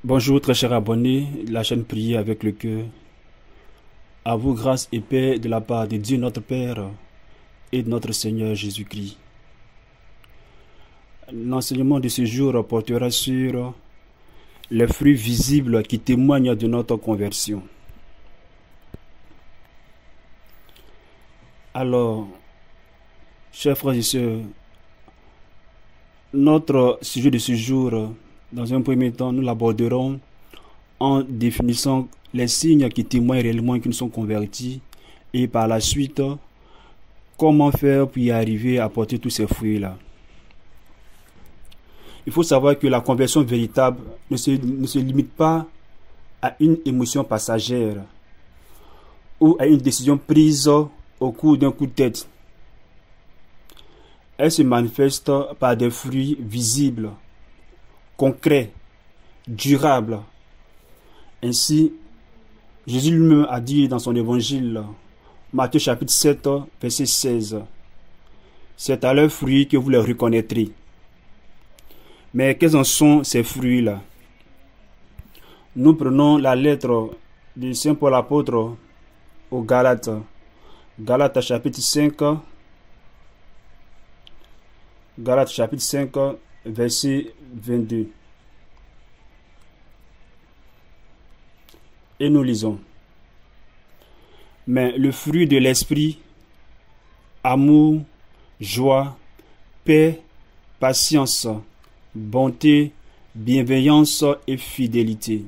Bonjour très chers abonnés de la chaîne Prier avec le cœur. À vous grâce et paix de la part de Dieu notre Père et de notre Seigneur Jésus-Christ. L'enseignement de ce jour portera sur les fruits visibles qui témoignent de notre conversion. Alors, chers frères et sœurs, notre sujet de ce jour, dans un premier temps, nous l'aborderons en définissant les signes qui témoignent réellement qu'ils sont convertis et par la suite, comment faire pour y arriver à porter tous ces fruits-là. Il faut savoir que la conversion véritable ne se limite pas à une émotion passagère ou à une décision prise au cours d'un coup de tête. Elle se manifeste par des fruits visibles, concrets, durables. Ainsi, Jésus lui-même a dit dans son évangile, Matthieu chapitre 7, verset 16, « C'est à leurs fruits que vous les reconnaîtrez. » Mais quels en sont ces fruits-là? Nous prenons la lettre de Saint Paul apôtre aux Galates. Galates chapitre 5, verset 22. Et nous lisons. Mais le fruit de l'esprit, amour, joie, paix, patience, bonté, bienveillance et fidélité.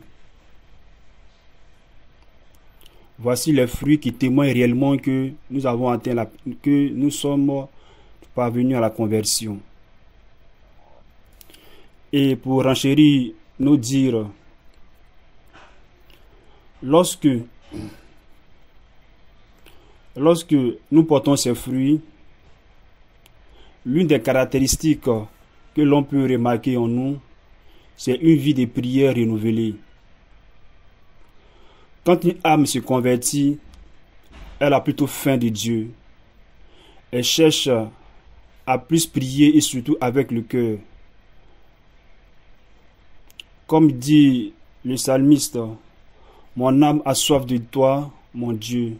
Voici les fruits qui témoignent réellement que nous avons atteint que nous sommes parvenus à la conversion. Et pour renchérir nos dires, lorsque nous portons ces fruits, l'une des caractéristiques que l'on peut remarquer en nous, c'est une vie de prière renouvelée. Quand une âme se convertit, elle a plutôt faim de Dieu. Elle cherche à plus prier et surtout avec le cœur. Comme dit le psalmiste, « Mon âme a soif de toi, mon Dieu. »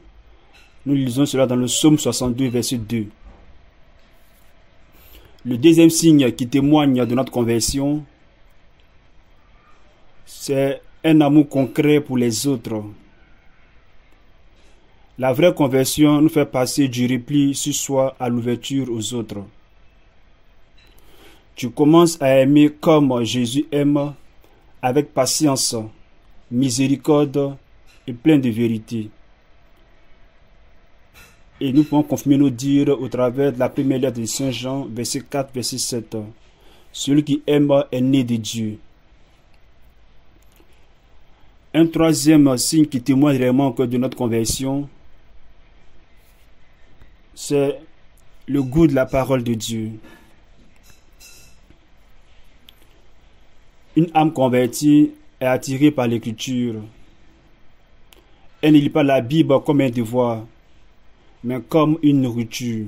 Nous lisons cela dans le psaume 62, verset 2. Le deuxième signe qui témoigne de notre conversion, c'est un amour concret pour les autres. La vraie conversion nous fait passer du repli sur soi à l'ouverture aux autres. Tu commences à aimer comme Jésus aime, avec patience, miséricorde et plein de vérité. Et nous pouvons confirmer nos dires au travers de la première lettre de Saint Jean, verset 4, verset 7. Celui qui aime est né de Dieu. Un troisième signe qui témoigne vraiment de notre conversion, c'est le goût de la parole de Dieu. Une âme convertie est attirée par l'écriture. Elle ne lit pas la Bible comme un devoir, mais comme une nourriture.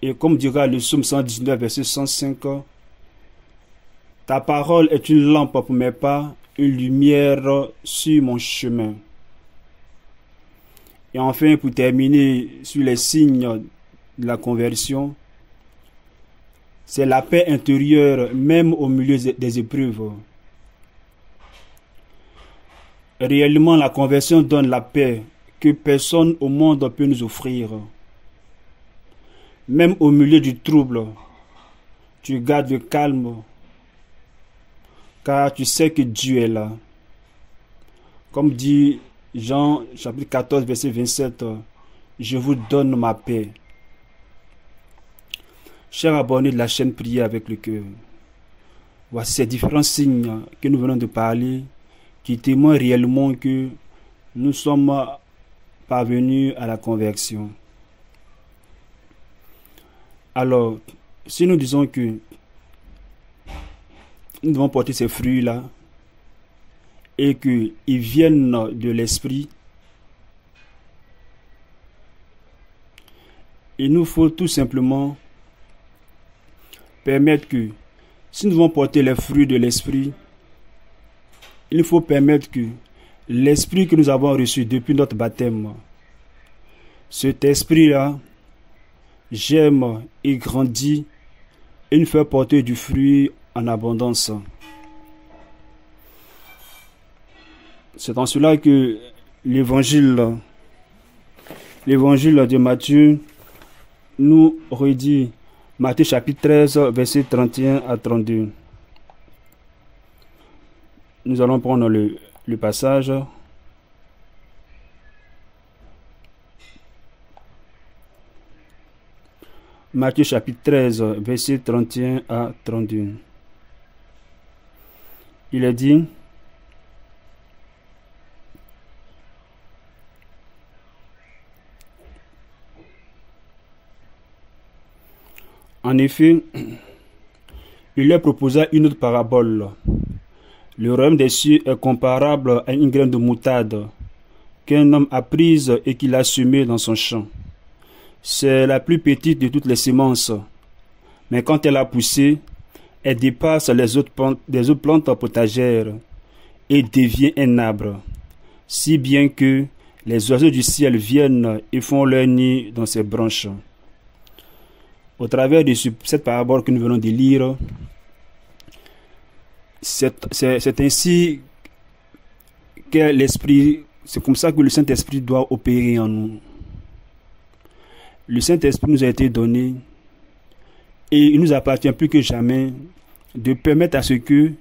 Et comme dira le psaume 119, verset 105, « Ta parole est une lampe pour mes pas, une lumière sur mon chemin. » Et enfin, pour terminer sur les signes de la conversion, c'est la paix intérieure, même au milieu des épreuves. Réellement, la conversion donne la paix que personne au monde peut nous offrir. Même au milieu du trouble, tu gardes le calme, car tu sais que Dieu est là. Comme dit Jean chapitre 14, verset 27, « Je vous donne ma paix. » Chers abonnés de la chaîne Prier avec le cœur, voici ces différents signes que nous venons de parler qui témoignent réellement que nous sommes parvenus à la conversion. Alors, si nous disons que nous devons porter ces fruits-là et qu'ils viennent de l'esprit, il nous faut tout simplement permettre que Si nous devons porter les fruits de l'esprit, il faut permettre que l'esprit que nous avons reçu depuis notre baptême, cet esprit-là, germe et grandit et nous fait porter du fruit en abondance. C'est en cela que l'évangile de Matthieu nous redit, Matthieu chapitre 13, verset 31 à 32. Nous allons prendre le passage. Matthieu chapitre 13, verset 31 à 32. Il est dit, en effet, il leur proposa une autre parabole. Le royaume des cieux est comparable à une graine de moutarde qu'un homme a prise et qu'il a semée dans son champ. C'est la plus petite de toutes les semences, mais quand elle a poussé, elle dépasse les autres plantes potagères et devient un arbre, si bien que les oiseaux du ciel viennent et font leur nid dans ses branches. Au travers de cette parabole que nous venons de lire, c'est ainsi que l'Esprit, c'est comme ça que le Saint-Esprit doit opérer en nous. Le Saint-Esprit nous a été donné et il nous appartient plus que jamais de permettre à ce qu'il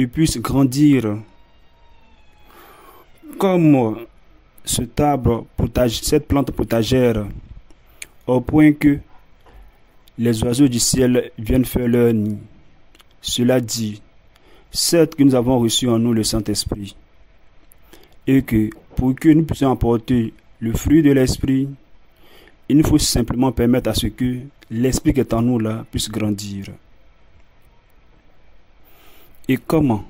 puisse grandir comme cet arbre, cette plante potagère, au point que les oiseaux du ciel viennent faire leur nid. Cela dit, certes que nous avons reçu en nous le Saint-Esprit, et que pour que nous puissions apporter le fruit de l'Esprit, il nous faut simplement permettre à ce que l'Esprit qui est en nous là puisse grandir. Et comment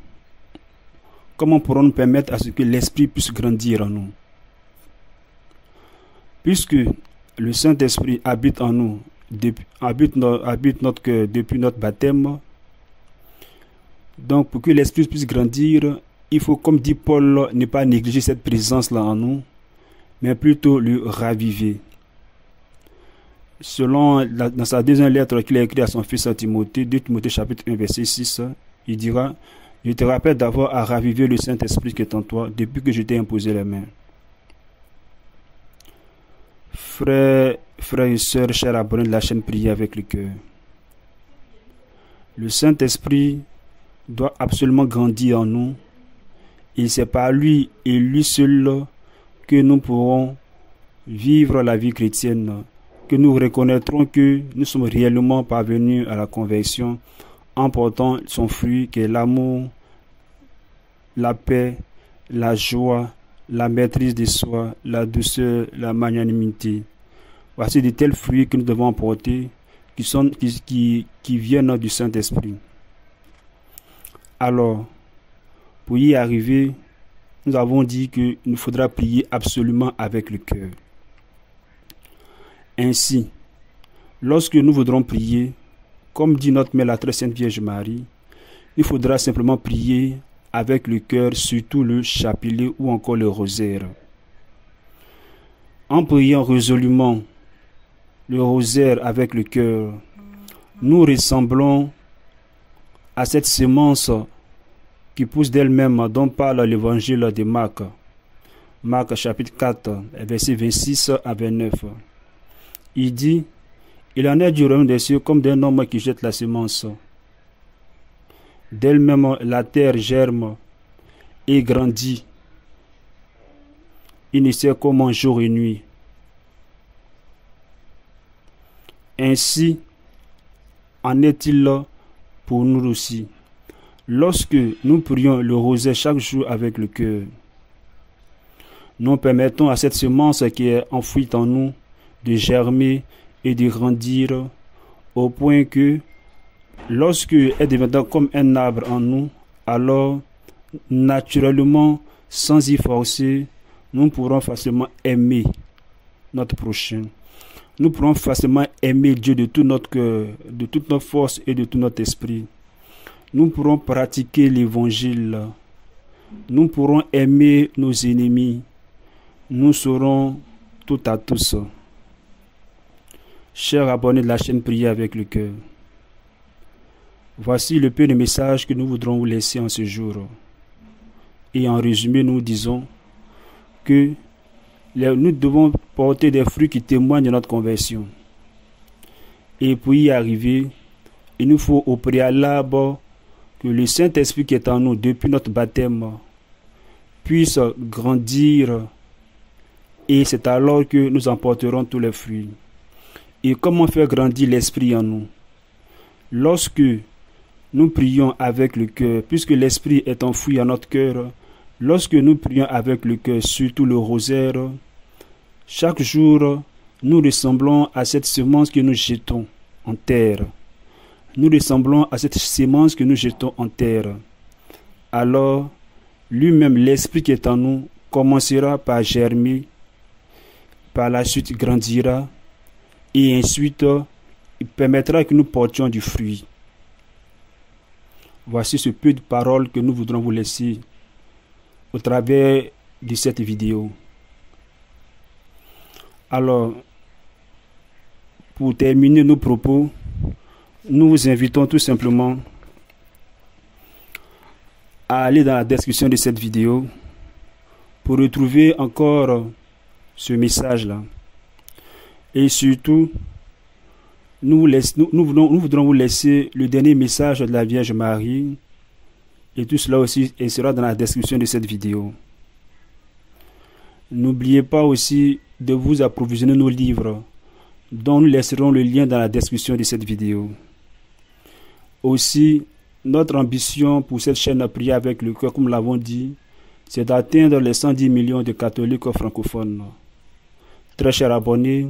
pourrons-nous permettre à ce que l'Esprit puisse grandir en nous? Puisque le Saint-Esprit habite en nous, habite notre cœur depuis notre baptême. Donc, pour que l'Esprit puisse grandir, il faut, comme dit Paul, ne pas négliger cette présence-là en nous, mais plutôt le raviver. Dans sa deuxième lettre qu'il a écrite à son fils Timothée, 2 Timothée chapitre 1, verset 6, il dira, « Je te rappelle d'avoir à raviver le Saint-Esprit qui est en toi depuis que je t'ai imposé les mains. » Frères et sœurs, chers abonnés de la chaîne Prier avec le cœur, le Saint-Esprit doit absolument grandir en nous, et c'est par lui et lui seul que nous pourrons vivre la vie chrétienne, que nous reconnaîtrons que nous sommes réellement parvenus à la conversion en portant son fruit qui est l'amour, la paix, la joie, la maîtrise de soi, la douceur, la magnanimité. Voici de tels fruits que nous devons porter qui viennent du Saint-Esprit. Alors, pour y arriver, nous avons dit qu'il nous faudra prier absolument avec le cœur. Ainsi, lorsque nous voudrons prier, comme dit notre Mère la très Sainte Vierge Marie, il faudra simplement prier avec le cœur, surtout le chapelet ou encore le rosaire. En priant résolument le rosaire avec le cœur, nous ressemblons à cette semence qui pousse d'elle-même dont parle l'évangile de Marc. Marc chapitre 4, versets 26 à 29. Il dit, « Il en est du royaume des cieux comme d'un homme qui jette la semence. D'elle-même la terre germe et grandit. Il ne sait comment jour et nuit. Ainsi en est-il pour nous aussi. Lorsque nous prions le rosaire chaque jour avec le cœur, nous permettons à cette semence qui est enfouie en nous de germer et de grandir au point que lorsque elle deviendra comme un arbre en nous, alors naturellement, sans y forcer, nous pourrons facilement aimer notre prochain. Nous pourrons facilement aimer Dieu de tout notre cœur, de toute notre force et de tout notre esprit. nous pourrons pratiquer l'évangile, nous pourrons aimer nos ennemis, nous serons tout à tous. Chers abonnés de la chaîne Prier avec le cœur, voici le peu de messages que nous voudrons vous laisser en ce jour. Et en résumé, nous disons que nous devons porter des fruits qui témoignent de notre conversion. Et pour y arriver, il nous faut au préalable que le Saint-Esprit qui est en nous depuis notre baptême puisse grandir, et c'est alors que nous emporterons tous les fruits. Et comment faire grandir l'Esprit en nous? Lorsque nous prions avec le cœur, puisque l'Esprit est enfoui en notre cœur, lorsque nous prions avec le cœur, surtout le rosaire, chaque jour, nous ressemblons à cette semence que nous jetons en terre. Nous ressemblons à cette semence que nous jetons en terre. Alors, lui-même, l'Esprit qui est en nous, commencera par germer, par la suite grandira, et ensuite, il permettra que nous portions du fruit. Voici ce peu de paroles que nous voudrons vous laisser au travers de cette vidéo. Alors, pour terminer nos propos, nous vous invitons tout simplement à aller dans la description de cette vidéo pour retrouver encore ce message-là. Et surtout, nous voudrons vous laisser le dernier message de la Vierge Marie, et tout cela aussi sera dans la description de cette vidéo. N'oubliez pas aussi de vous approvisionner nos livres, dont nous laisserons le lien dans la description de cette vidéo. Aussi, notre ambition pour cette chaîne à prier avec le cœur, comme nous l'avons dit, c'est d'atteindre les 110 millions de catholiques francophones. Très chers abonnés,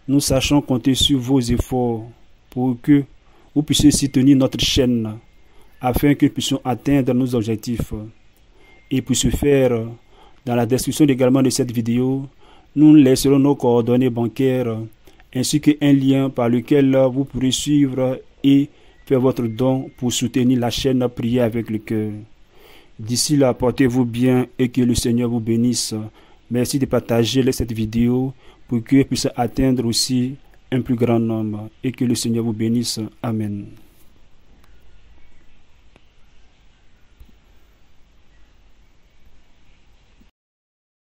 nous sachons compter sur vos efforts pour que vous puissiez soutenir notre chaîne afin que nous puissions atteindre nos objectifs. Et pour ce faire, dans la description également de cette vidéo, nous laisserons nos coordonnées bancaires ainsi qu'un lien par lequel vous pourrez suivre et faire votre don pour soutenir la chaîne Prier avec le cœur. D'ici là, portez-vous bien et que le Seigneur vous bénisse. Merci de partager cette vidéo pour que puisse atteindre aussi un plus grand nombre et que le Seigneur vous bénisse. Amen.